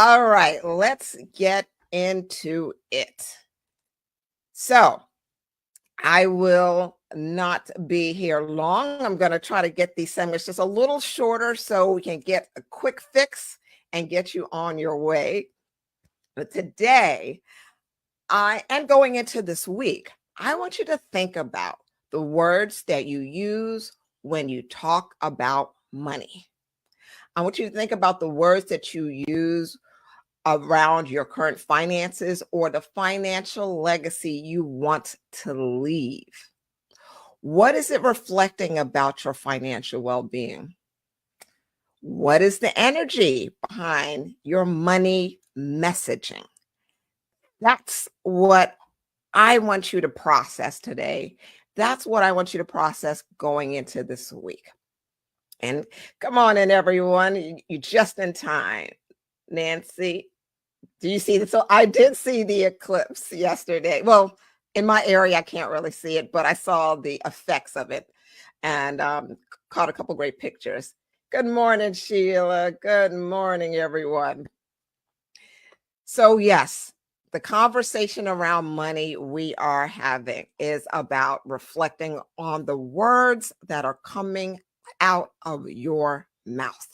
All right, let's get into it. So, I will not be here long. I'm going to try to get these segments just a little shorter so we can get a quick fix and get you on your way. But today, and going into this week, I want you to think about the words that you use when you talk about money. I want you to think about the words that you use around your current finances or the financial legacy you want to leave. What is it reflecting about your financial well-being? What is the energy behind your money messaging? That's what I want you to process today. That's what I want you to process going into this week. And come on in, everyone. You're just in time. Nancy, do you see this? So I did see the eclipse yesterday. Well, in my area, I can't really see it, but I saw the effects of it and caught a couple great pictures. Good morning, Sheila. Good morning, everyone. So, yes, the conversation around money we are having is about reflecting on the words that are coming out of your mouth.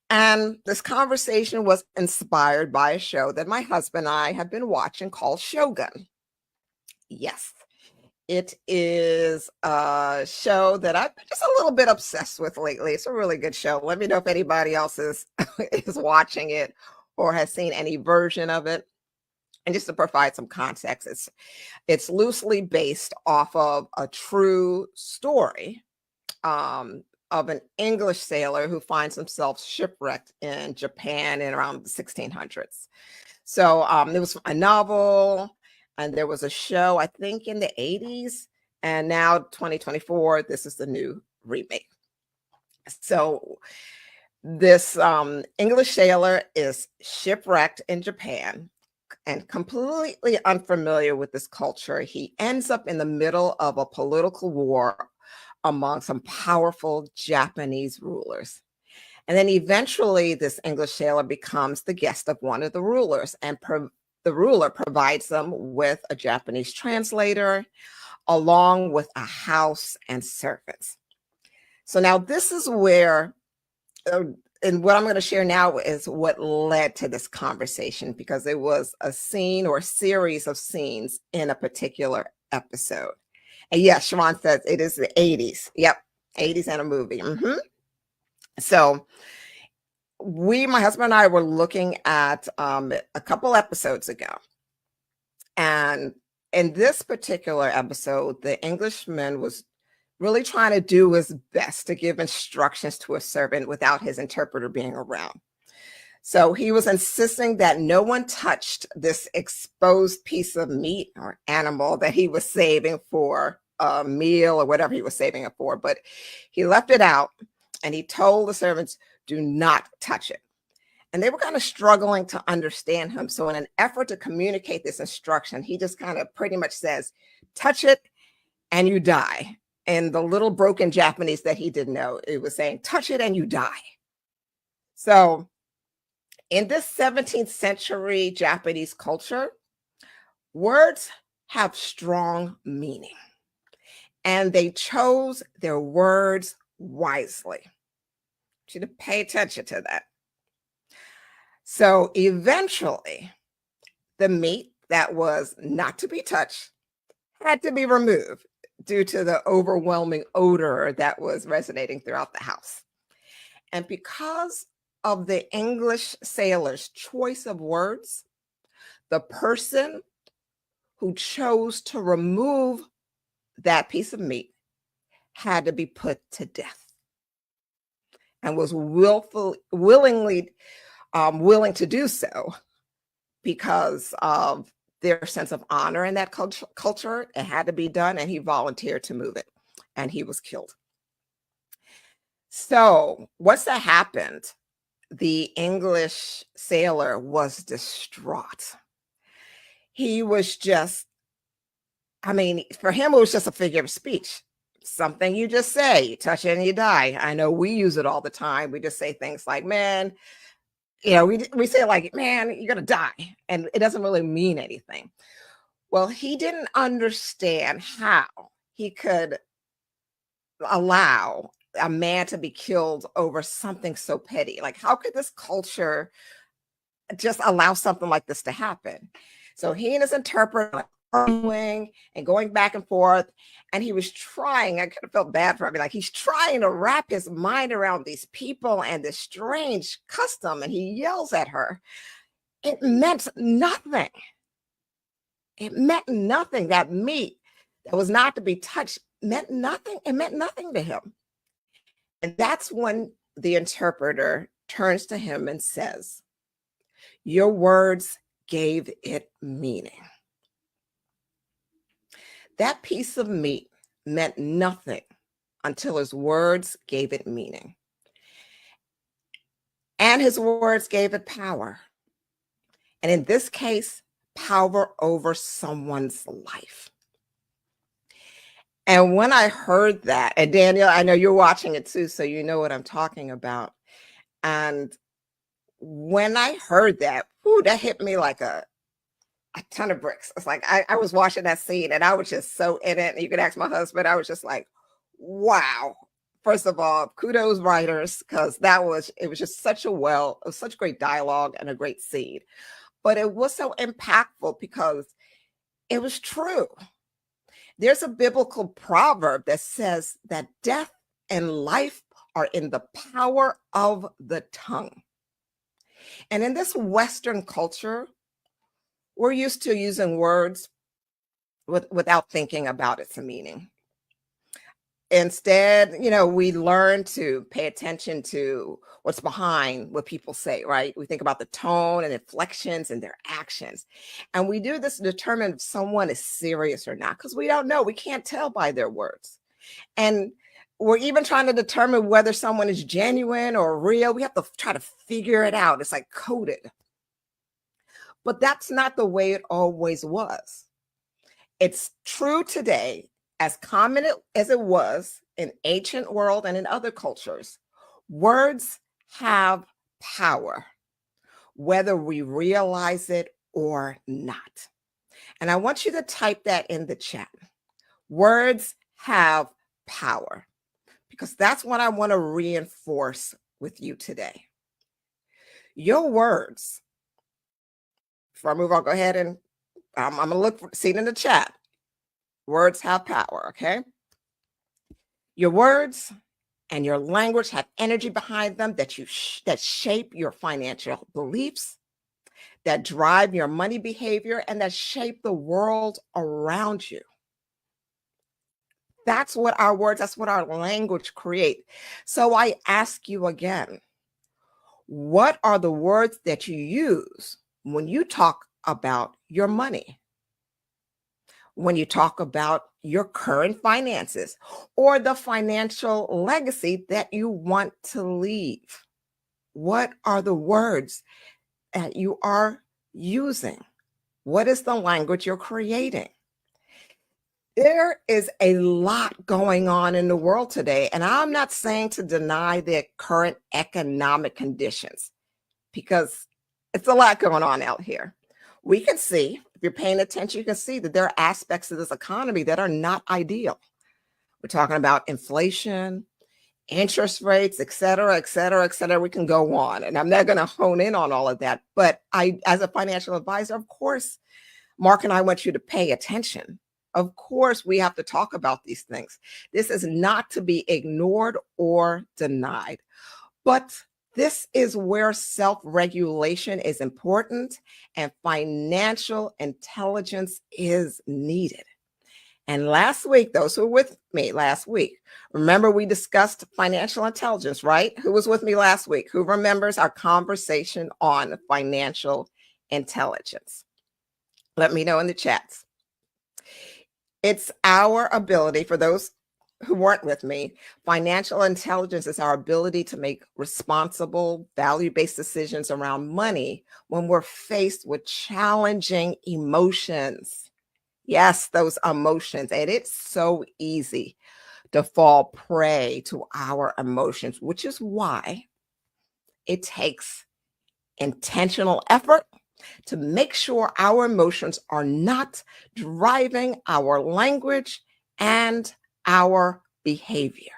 And this conversation was inspired by a show that my husband and I have been watching called Shogun. Yes, it is a show that I've been just a little bit obsessed with lately. It's a really good show. Let me know if anybody else is watching it or has seen any version of it. And just to provide some context, it's loosely based off of a true story of an English sailor who finds himself shipwrecked in Japan in around the 1600s. So there was a novel and there was a show, I think in the 80s. And now 2024, this is the new remake. So this English sailor is shipwrecked in Japan and completely unfamiliar with this culture. He ends up in the middle of a political war among some powerful Japanese rulers. And then eventually this English sailor becomes the guest of one of the rulers, and the ruler provides them with a Japanese translator along with a house and servants. So now this is where, and what I'm going to share now is what led to this conversation, because it was a scene or a series of scenes in a particular episode. And yes, Sharon says it is the 80s. Yep, 80s and a movie. So my husband and I were looking at a couple episodes ago. And in this particular episode, the Englishman was really trying to do his best to give instructions to a servant without his interpreter being around. So he was insisting that no one touched this exposed piece of meat or animal that he was saving for a meal or whatever he was saving it for. But he left it out and he told the servants, do not touch it. And they were kind of struggling to understand him. So in an effort to communicate this instruction, he just kind of pretty much says, touch it and you die. And the little broken Japanese that he didn't know, it was saying, touch it and you die. So in this 17th century Japanese culture, words have strong meaning, and they chose their words wisely. I want you to pay attention to that. So eventually, the meat that was not to be touched had to be removed due to the overwhelming odor that was resonating throughout the house. And because of the English sailor's choice of words, the person who chose to remove that piece of meat had to be put to death and was willing to do so because of their sense of honor in that culture. It had to be done, and he volunteered to move it, and he was killed. So once that happened, the English sailor was distraught. He was just, for him, it was just a figure of speech. Something you just say, you touch it and you die. I know we use it all the time. We just say things like, man, we say like, man, you're gonna die, and it doesn't really mean anything. Well, he didn't understand how he could allow a man to be killed over something so petty. Like, how could this culture just allow something like this to happen? So he and his interpreter like, arguing and going back and forth, and he was trying. I could have felt bad for him. Like, he's trying to wrap his mind around these people and this strange custom, and he yells at her. It meant nothing. It meant nothing. That meat that was not to be touched meant nothing. It meant nothing to him. And that's when the interpreter turns to him and says, your words gave it meaning. That piece of meat meant nothing until his words gave it meaning. And his words gave it power. And in this case, power over someone's life. And when I heard that, and Daniel, I know you're watching it too, so you know what I'm talking about. And when I heard that, that hit me like a ton of bricks. It's like I was watching that scene and I was just so in it. And you could ask my husband, I was just like, wow. First of all, kudos writers, because it was just it was such great dialogue and a great scene. But it was so impactful because it was true. There's a biblical proverb that says that death and life are in the power of the tongue. And in this Western culture, we're used to using words without thinking about its meaning. Instead, we learn to pay attention to what's behind what people say, right? We think about the tone and inflections and their actions. And we do this to determine if someone is serious or not, because we don't know. We can't tell by their words. And we're even trying to determine whether someone is genuine or real. We have to try to figure it out. It's like coded. But that's not the way it always was. It's true today, as common as it was in ancient world and in other cultures. Words have power, whether we realize it or not. And I want you to type that in the chat. Words have power, because that's what I want to reinforce with you today. Your words, before I move on, go ahead and I'm going to see it in the chat. Words have power, okay? Your words and your language have energy behind them that shape your financial beliefs, that drive your money behavior, and that shape the world around you. That's what our words, that's what our language create. So I ask you again, what are the words that you use when you talk about your money? When you talk about your current finances or the financial legacy that you want to leave? What are the words that you are using? What is the language you're creating? There is a lot going on in the world today, and I'm not saying to deny the current economic conditions, because it's a lot going on out here. We can see, if you're paying attention, you can see that there are aspects of this economy that are not ideal. We're talking about inflation, interest rates, et cetera, et cetera, et cetera. We can go on, and I'm not going to hone in on all of that. But as a financial advisor, of course, Mark and I want you to pay attention. Of course, we have to talk about these things. This is not to be ignored or denied. But this is where self-regulation is important and financial intelligence is needed. And last week, those who were with me last week, remember we discussed financial intelligence, right? Who was with me last week? Who remembers our conversation on financial intelligence? Let me know in the chats. It's our ability, for those who weren't with me, financial intelligence is our ability to make responsible, value-based decisions around money when we're faced with challenging emotions. Yes, those emotions. And it's so easy to fall prey to our emotions, which is why it takes intentional effort to make sure our emotions are not driving our language and our behavior.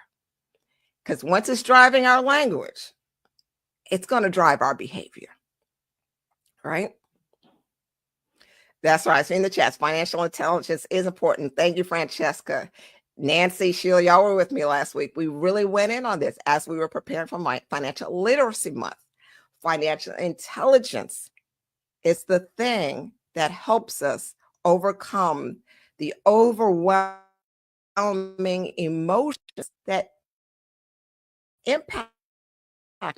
Because once it's driving our language, it's going to drive our behavior, right? That's right. I see in the chats. Financial intelligence is important. Thank you, Francesca. Nancy, Sheila, y'all were with me last week. We really went in on this as we were preparing for my Financial Literacy Month. Financial intelligence is the thing that helps us overcome the overwhelming emotions that impact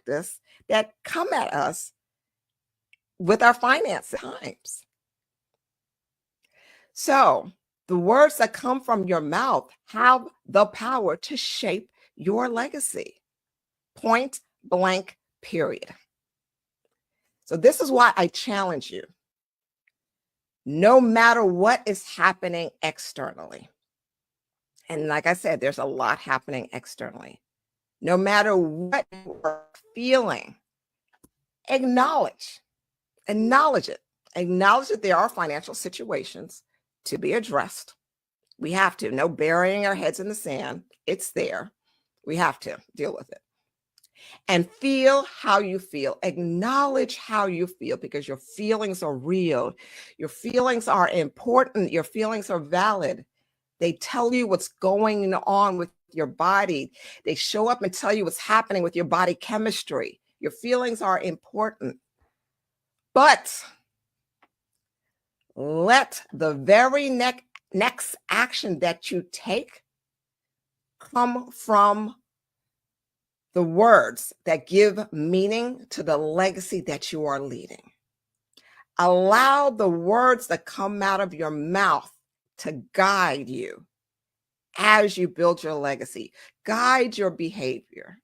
us, that come at us with our finances times. So the words that come from your mouth have the power to shape your legacy. Point blank, period. So this is why I challenge you. No matter what is happening externally, and like I said, there's a lot happening externally. No matter what you are feeling, acknowledge it. Acknowledge that there are financial situations to be addressed. We have to. No burying our heads in the sand. It's there. We have to deal with it. And feel how you feel. Acknowledge how you feel, because your feelings are real. Your feelings are important. Your feelings are valid. They tell you what's going on with your body. They show up and tell you what's happening with your body chemistry. Your feelings are important. But let the very next action that you take come from the words that give meaning to the legacy that you are leading. Allow the words that come out of your mouth to guide you as you build your legacy. Guide your behavior,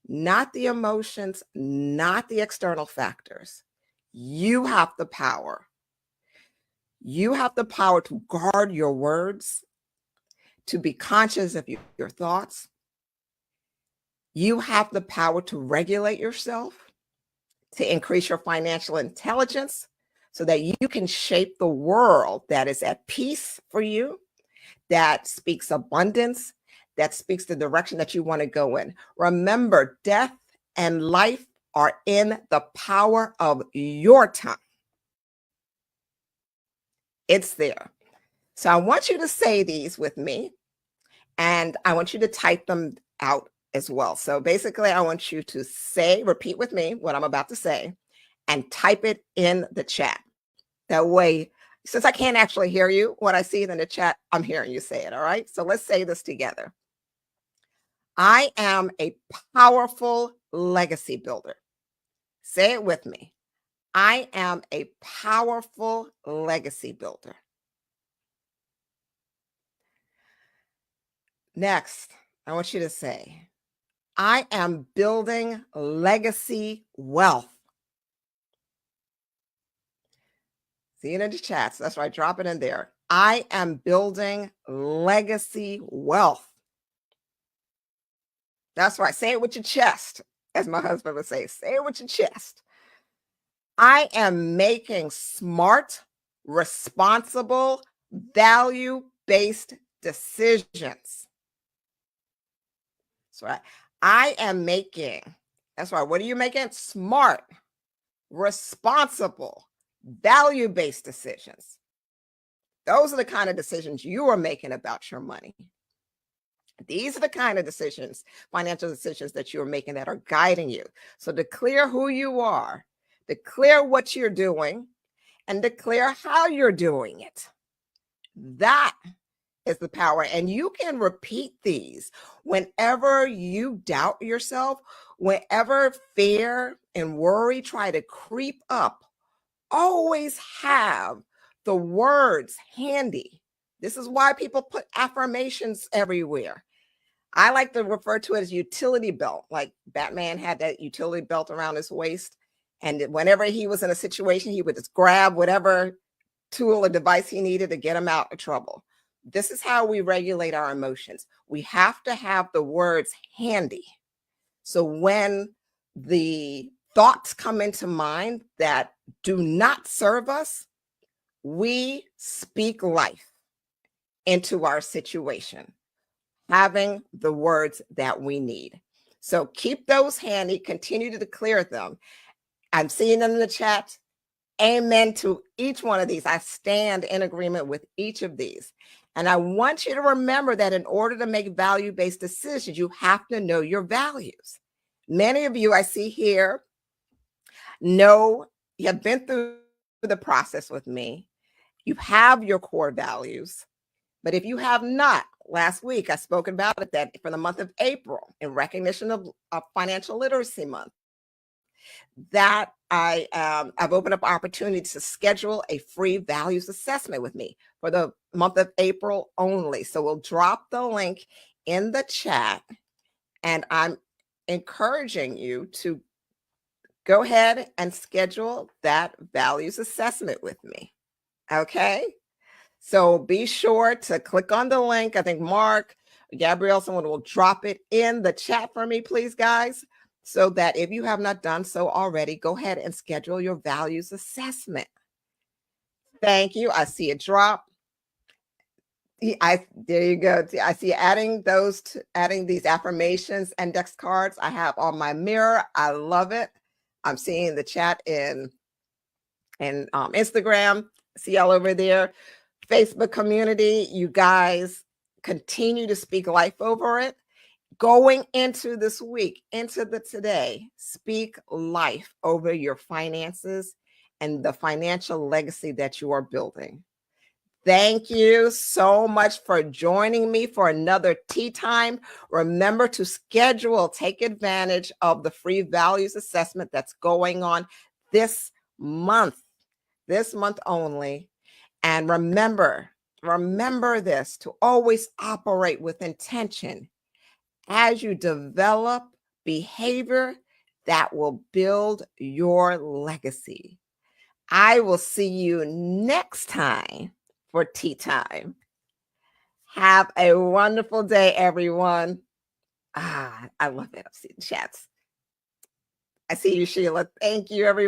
not the emotions, not the external factors. You have the power. You have the power to guard your words, to be conscious of your thoughts. You have the power to regulate yourself, to increase your financial intelligence so that you can shape the world that is at peace for you, that speaks abundance, that speaks the direction that you want to go in. Remember, death and life are in the power of your tongue. It's there. So I want you to say these with me, and I want you to type them out as well. So basically, I want you to repeat with me what I'm about to say, and type it in the chat. That way, since I can't actually hear you, what I see in the chat, I'm hearing you say it, all right? So let's say this together. I am a powerful legacy builder. Say it with me. I am a powerful legacy builder. Next, I want you to say, I am building legacy wealth. See it in the chats. That's right. Drop it in there. I am building legacy wealth. That's right. Say it with your chest, as my husband would say. Say it with your chest. I am making smart, responsible, value-based decisions. That's right. I am making, that's right. What are you making? Smart, responsible, value-based decisions. Those are the kind of decisions you are making about your money. These are the kind of decisions, financial decisions that you're making that are guiding you. So declare who you are, declare what you're doing, and declare how you're doing it. That is the power. And you can repeat these whenever you doubt yourself, whenever fear and worry try to creep up. Always have the words handy. This is why people put affirmations everywhere. I like to refer to it as utility belt, like Batman had that utility belt around his waist. And whenever he was in a situation, he would just grab whatever tool or device he needed to get him out of trouble. This is how we regulate our emotions. We have to have the words handy. So when the thoughts come into mind that do not serve us, we speak life into our situation, having the words that we need. So keep those handy, continue to declare them. I'm seeing them in the chat. Amen to each one of these. I stand in agreement with each of these. And I want you to remember that in order to make value-based decisions, you have to know your values. Many of you I see here know you have been through the process with me. You have your core values. But if you have not, last week I spoke about it that for the month of April, in recognition of Financial Literacy Month, that I've opened up opportunities to schedule a free values assessment with me for the month of April only. So we'll drop the link in the chat, and I'm encouraging you to go ahead and schedule that values assessment with me. Okay? So be sure to click on the link. I think Mark, Gabrielle, someone will drop it in the chat for me, please, guys, so that if you have not done so already, go ahead and schedule your values assessment. Thank you. I see it drop. There you go. I see adding these affirmations index cards I have on my mirror. I love it. I'm seeing the chat in Instagram. See y'all over there. Facebook community, you guys continue to speak life over it. Going into this week, into the today, speak life over your finances and the financial legacy that you are building. Thank you so much for joining me for another tea time. Remember to take advantage of the free values assessment that's going on this month only. And remember this, to always operate with intention as you develop behavior that will build your legacy. I will see you next time for tea time. Have a wonderful day, everyone. I love it. I see the chats. I see you, Sheila. Thank you, everyone.